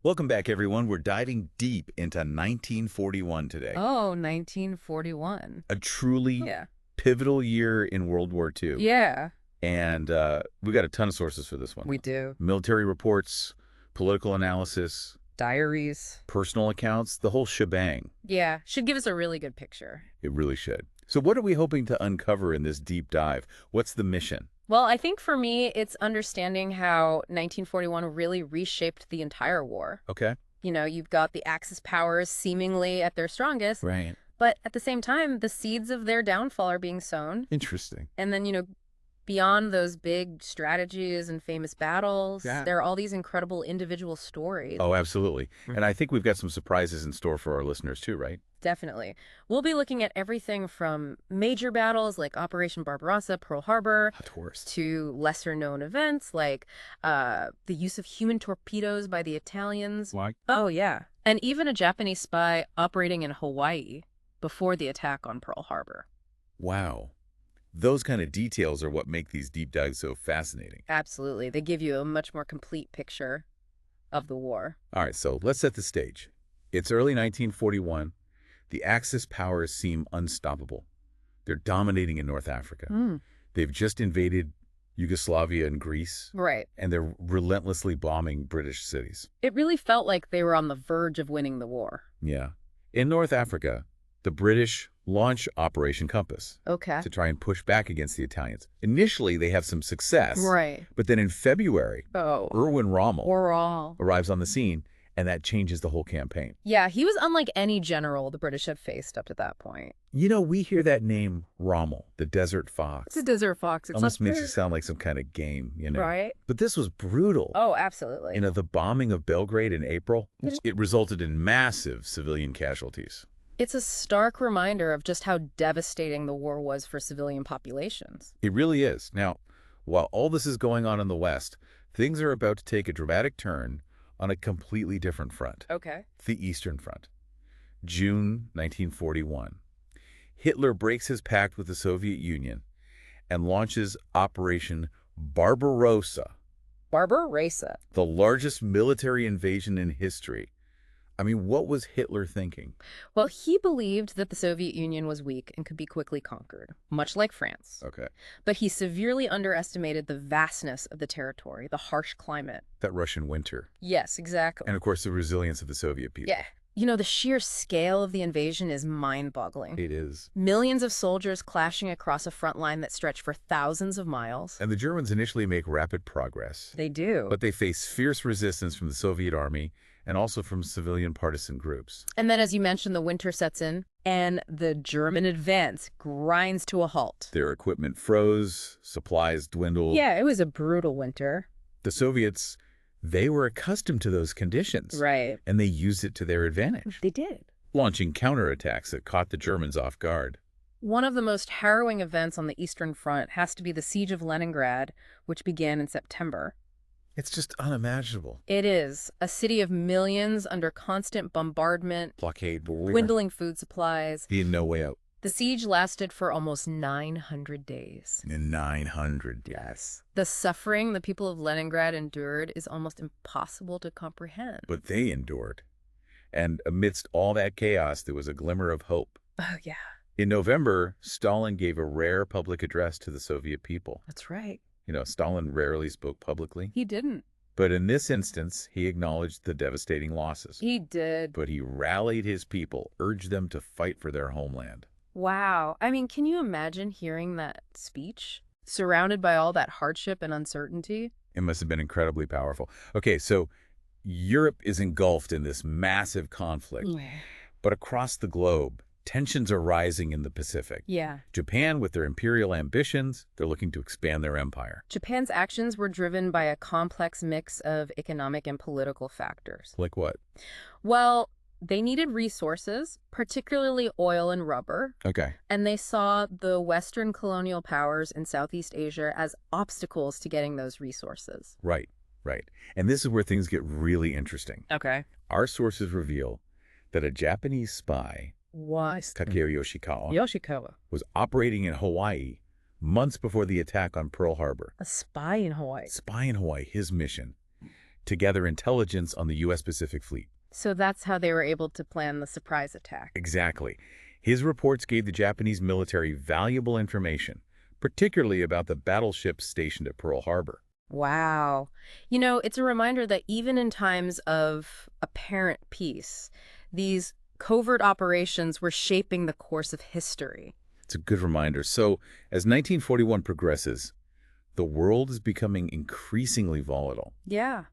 Welcome back, everyone. We're diving deep into 1941 today, Oh, 1941. a truly Yeah. pivotal year in World War II. Yeah, And we got a ton of sources for this one. we do. Military reports, political analysis, Diaries. personal accounts, the whole shebang. Yeah, should give us a really good picture. It really should. So what are we hoping to uncover in this deep dive? What's the mission? Well, I think for me, it's understanding how 1941 really reshaped the entire war. Okay. You've got the Axis powers seemingly at their strongest, Right. but at the same time, the seeds of their downfall are being sown. Interesting. And then, beyond those big strategies and famous battles, Yeah. there are all these incredible individual stories. Oh, absolutely. And I think we've got some surprises in store for our listeners too, right? Definitely. We'll be looking at everything from major battles like Operation Barbarossa, Pearl Harbor, Of course. to lesser known events like the use of human torpedoes by the Italians. Why? Oh, yeah. And even a Japanese spy operating in Hawaii before the attack on Pearl Harbor. Wow. Those kind of details are what make these deep dives so fascinating. Absolutely. They give you a much more complete picture of the war. All right, so let's set the stage. It's early 1941. The Axis powers seem unstoppable. They're dominating in North Africa. They've just invaded Yugoslavia and Greece, Right. and they're relentlessly bombing British cities. It really felt like they were on the verge of winning the war. Yeah. In North Africa, the British launch Operation Compass Okay. to try and push back against the Italians. Initially, they have some success, Right. but then in February, Oh. Erwin Rommel We're all. arrives on the scene, and that changes the whole campaign. Yeah, he was unlike any general the British had faced up to that point. We hear that name Rommel, the Desert Fox. It's a desert fox. It's Almost not makes fair. it sound like some kind of game. Right? But this was brutal. Oh, absolutely. The bombing of Belgrade in April, it resulted in massive civilian casualties. It's a stark reminder of just how devastating the war was for civilian populations. It really is. Now, while all this is going on in the West, things are about to take a dramatic turn on a completely different front, Okay. the Eastern Front. June 1941. Hitler breaks his pact with the Soviet Union and launches Operation Barbarossa, Barbarossa. the largest military invasion in history. I mean, what was Hitler thinking? Well, he believed that the Soviet Union was weak and could be quickly conquered, much like France. Okay. But he severely underestimated the vastness of the territory, the harsh climate. That Russian winter. Yes, exactly. And of course, the resilience of the Soviet people. Yeah. The sheer scale of the invasion is mind-boggling. It is. Millions of soldiers clashing across a front line that stretched for thousands of miles. And the Germans initially make rapid progress. They do. But they face fierce resistance from the Soviet army and also from civilian partisan groups. And then, as you mentioned, the winter sets in, and the German advance grinds to a halt. Their equipment froze, supplies dwindled. Yeah, it was a brutal winter. The Soviets, they were accustomed to those conditions. Right. And they used it to their advantage, They did. launching counterattacks that caught the Germans off guard. One of the most harrowing events on the Eastern Front has to be the Siege of Leningrad, which began in September. It's just unimaginable. It is a city of millions under constant bombardment, Blockade, dwindling food supplies. being no way out. The siege lasted for almost 900 days. In 900. Yes. The suffering the people of Leningrad endured is almost impossible to comprehend. But they endured. And amidst all that chaos, there was a glimmer of hope. Oh, yeah. In November, Stalin gave a rare public address to the Soviet people. That's right. Stalin rarely spoke publicly. He didn't. But in this instance, he acknowledged the devastating losses. He did. But he rallied his people, urged them to fight for their homeland. Wow. I mean, can you imagine hearing that speech? Surrounded by all that hardship and uncertainty? It must have been incredibly powerful. Okay, so Europe is engulfed in this massive conflict. But across the globe, tensions are rising in the Pacific. Yeah. Japan, with their imperial ambitions, they're looking to expand their empire. Japan's actions were driven by a complex mix of economic and political factors. Like what? Well, they needed resources, particularly oil and rubber, Okay. and they saw the Western colonial powers in Southeast Asia as obstacles to getting those resources. Right. And this is where things get really interesting. Okay. Our sources reveal that a Japanese spy, Was Takeo Yoshikawa, Yoshikawa was operating in Hawaii months before the attack on Pearl Harbor. a spy in Hawaii? Spy in Hawaii, his mission, to gather intelligence on the U.S. Pacific Fleet. So that's how they were able to plan the surprise attack. Exactly. His reports gave the Japanese military valuable information, particularly about the battleships stationed at Pearl Harbor. Wow. You know, it's a reminder that even in times of apparent peace, these covert operations were shaping the course of history. It's a good reminder. So, as 1941 progresses, the world is becoming increasingly volatile. Yeah.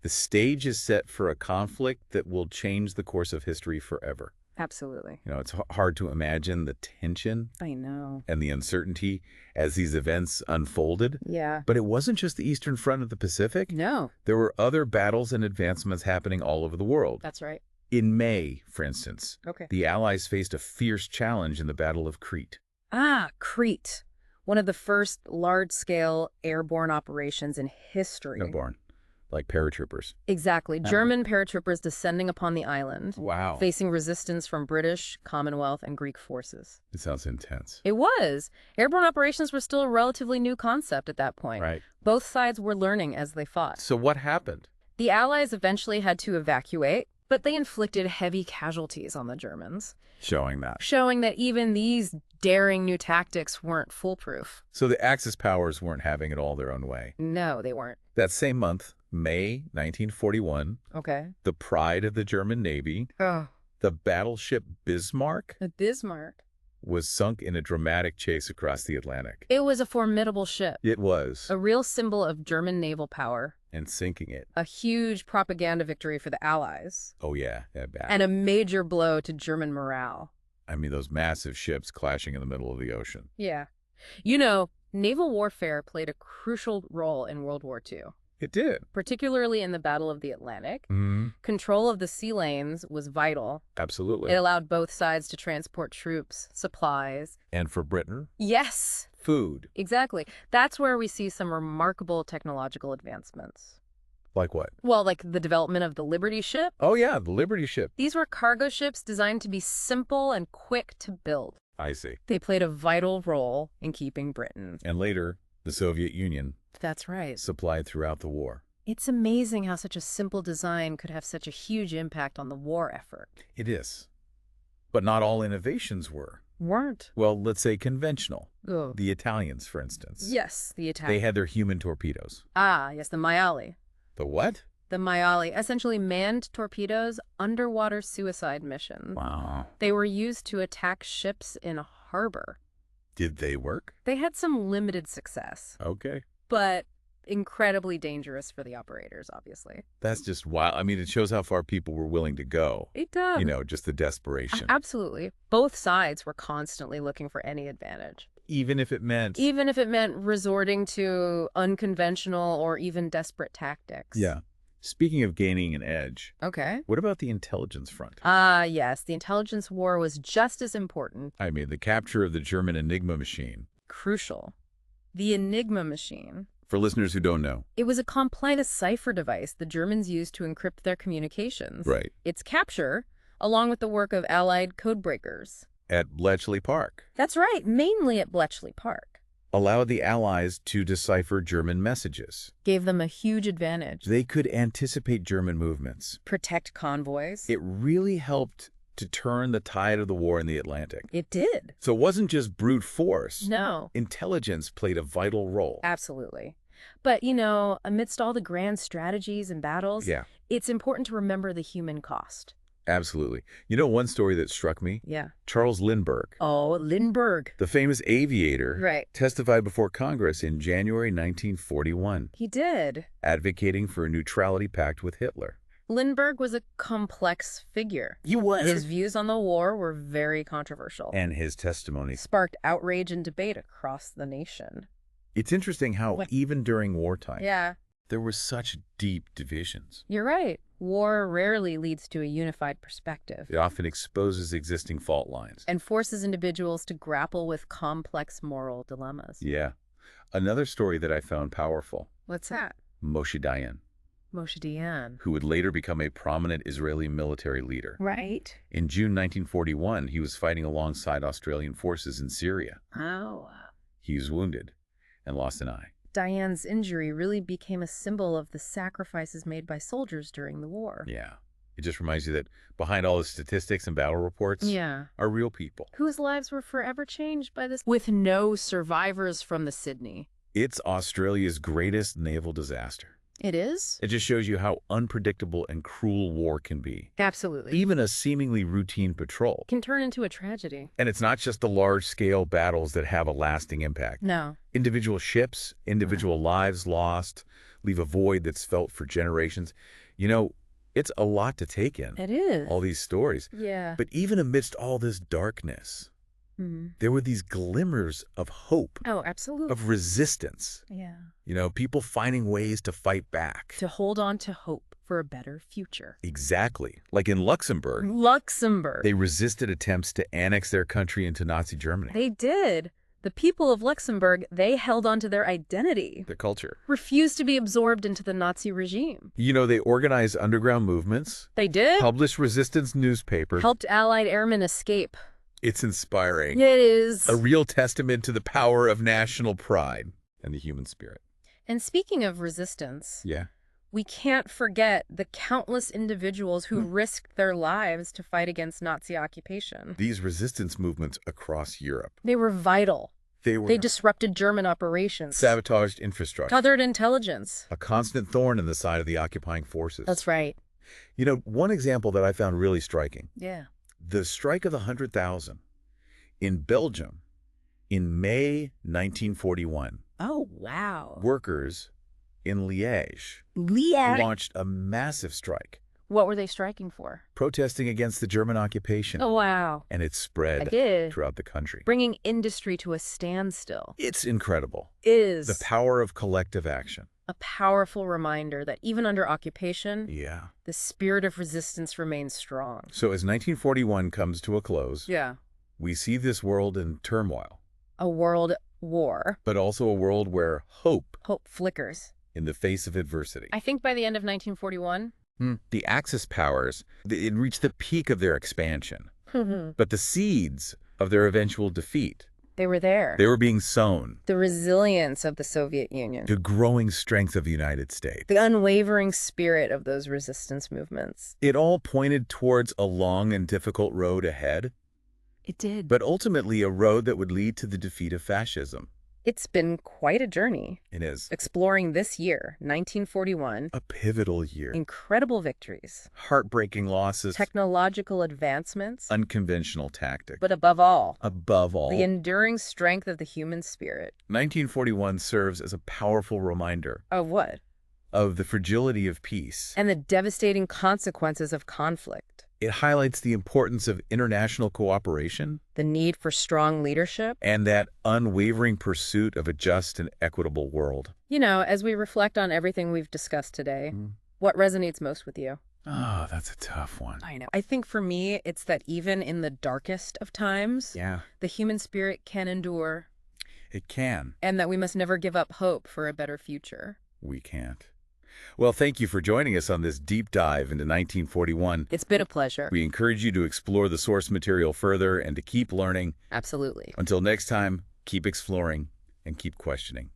The stage is set for a conflict that will change the course of history forever. Absolutely. You know, it's hard to imagine the tension I know. and the uncertainty as these events unfolded. Yeah. But it wasn't just the Eastern Front of the Pacific. No. There were other battles and advancements happening all over the world. That's right. In May, for instance, Okay. the Allies faced a fierce challenge in the Battle of Crete. Ah, Crete. One of the first large-scale airborne operations in history. Airborne, like paratroopers. Exactly. German paratroopers descending upon the island, Wow. facing resistance from British, Commonwealth, and Greek forces. It sounds intense. It was. Airborne operations were still a relatively new concept at that point. Right. Both sides were learning as they fought. So what happened? The Allies eventually had to evacuate, but they inflicted heavy casualties on the Germans, Showing that. showing that even these daring new tactics weren't foolproof. So the Axis powers weren't having it all their own way. No, they weren't. That same month, May 1941, Okay. the pride of the German Navy, Oh, the battleship Bismarck, the Bismarck. was sunk in a dramatic chase across the Atlantic. It was a formidable ship, It was. a real symbol of German naval power, And sinking it. a huge propaganda victory for the Allies, Oh, yeah. That bad. and a major blow to German morale. I mean, those massive ships clashing in the middle of the ocean. Yeah. You know, naval warfare played a crucial role in World War II, It did. particularly in the Battle of the Atlantic. Mm-hmm. Control of the sea lanes was vital. Absolutely. It allowed both sides to transport troops, supplies. And for Britain, Yes, food. exactly. That's where we see some remarkable technological advancements. Like what? Well, like the development of the Liberty ship. Oh, yeah, the Liberty ship. These were cargo ships designed to be simple and quick to build. I see. They played a vital role in keeping Britain. And later, the Soviet Union That's right. supplied throughout the war. It's amazing how such a simple design could have such a huge impact on the war effort. It is. But not all innovations were. Weren't. Well, let's say conventional. Oh. The Italians, for instance. Yes, the attack. They had their human torpedoes. Ah, yes, the Maiali. The what? The Maiali, essentially manned torpedoes, underwater suicide missions. Wow. They were used to attack ships in a harbor. Did they work? They had some limited success, Okay. but incredibly dangerous for the operators, obviously. That's just wild. I mean, it shows how far people were willing to go. It does. You know, just the desperation. Absolutely. Both sides were constantly looking for any advantage, Even if it meant... even if it meant resorting to unconventional or even desperate tactics. Yeah. Speaking of gaining an edge, Okay. what about the intelligence front? Ah, yes. The intelligence war was just as important. I mean, the capture of the German Enigma machine. Crucial. The Enigma machine. For listeners who don't know. It was a complex cipher device the Germans used to encrypt their communications. Right. Its capture, along with the work of Allied codebreakers. At Bletchley Park. That's right, mainly at Bletchley Park. Allowed the Allies to decipher German messages. Gave them a huge advantage. They could anticipate German movements. Protect convoys. It really helped to turn the tide of the war in the Atlantic. It did. So it wasn't just brute force. No. Intelligence played a vital role. Absolutely. But, you know, amidst all the grand strategies and battles, Yeah, it's important to remember the human cost. absolutely. You know one story that struck me? Yeah. Charles Lindbergh, Oh, Lindbergh. the famous aviator, Right. testified before Congress in January 1941, He did. advocating for a neutrality pact with Hitler. Lindbergh was a complex figure. He was. His views on the war were very controversial. And his testimony. Sparked outrage and debate across the nation. It's interesting how What? even during wartime, Yeah, there were such deep divisions. you're right. War rarely leads to a unified perspective It often exposes existing fault lines. and forces individuals to grapple with complex moral dilemmas. Yeah. Another story that I found powerful, What's that? Moshe Dayan, Moshe Dayan. who would later become a prominent Israeli military leader. Right. In June 1941, he was fighting alongside Australian forces in Syria. Oh. He was wounded and lost an eye. Diane's injury really became a symbol of the sacrifices made by soldiers during the war. Yeah. It just reminds you that behind all the statistics and battle reports Yeah. are real people. Whose lives were forever changed by this. With no survivors from the Sydney. It's Australia's greatest naval disaster. It is? It just shows you how unpredictable and cruel war can be. Absolutely. Even a seemingly routine patrol. Can turn into a tragedy. And it's not just the large-scale battles that have a lasting impact. No. Individual ships, individual lives lost, leave a void that's felt for generations. You know, it's a lot to take in. It is. All these stories. Yeah. But even amidst all this darkness, there were these glimmers of hope, Oh, absolutely. of resistance. Yeah. You know, people finding ways to fight back. To hold on to hope for a better future. Exactly. Like in Luxembourg, Luxembourg. they resisted attempts to annex their country into Nazi Germany. They did. The people of Luxembourg, they held on to their identity. Their culture. Refused to be absorbed into the Nazi regime. You know, they organized underground movements, They did. published resistance newspapers. Helped Allied airmen escape. It's inspiring. It is. A real testament to the power of national pride and the human spirit. And speaking of resistance, Yeah. we can't forget the countless individuals who risked their lives to fight against Nazi occupation. These resistance movements across Europe, They were vital. they They disrupted German operations. sabotaged infrastructure, Tethered intelligence. a constant thorn in the side of the occupying forces. That's right. You know, one example that I found really striking, Yeah. the strike of the 100,000 in Belgium in May 1941. Oh, wow. Workers in Liège Liège. launched a massive strike, What were they striking for? protesting against the German occupation. Oh, wow. And it spread I did. throughout the country. Bringing industry to a standstill It's incredible. is The power of collective action. a powerful reminder that even under occupation, Yeah. the spirit of resistance remains strong. So as 1941 comes to a close, Yeah. we see this world in turmoil, A world war. but also a world where hope Hope flickers. in the face of adversity. I think by the end of 1941, The Axis powers, it reached the peak of their expansion, but the seeds of their eventual defeat, they were there. they were being sown. The resilience of the Soviet Union. The growing strength of the United States. The unwavering spirit of those resistance movements. It all pointed towards a long and difficult road ahead, It did. but ultimately a road that would lead to the defeat of fascism. It's been quite a journey. It is Exploring this year, 1941, a pivotal year. incredible victories, Heartbreaking losses, technological advancements, unconventional tactics. but above all, Above all, the enduring strength of the human spirit. 1941 serves as a powerful reminder Of what? of the fragility of peace. And the devastating consequences of conflict. It highlights the importance of international cooperation The need for strong leadership. and that unwavering pursuit of a just and equitable world. You know, as we reflect on everything we've discussed today, what resonates most with you? Oh, that's a tough one. I know. I think for me, it's that even in the darkest of times, Yeah, the human spirit can endure, it can. and that we must never give up hope for a better future. We can't. Well, thank you for joining us on this deep dive into 1941. It's been a pleasure. We encourage you to explore the source material further and to keep learning. Absolutely. Until next time, keep exploring and keep questioning.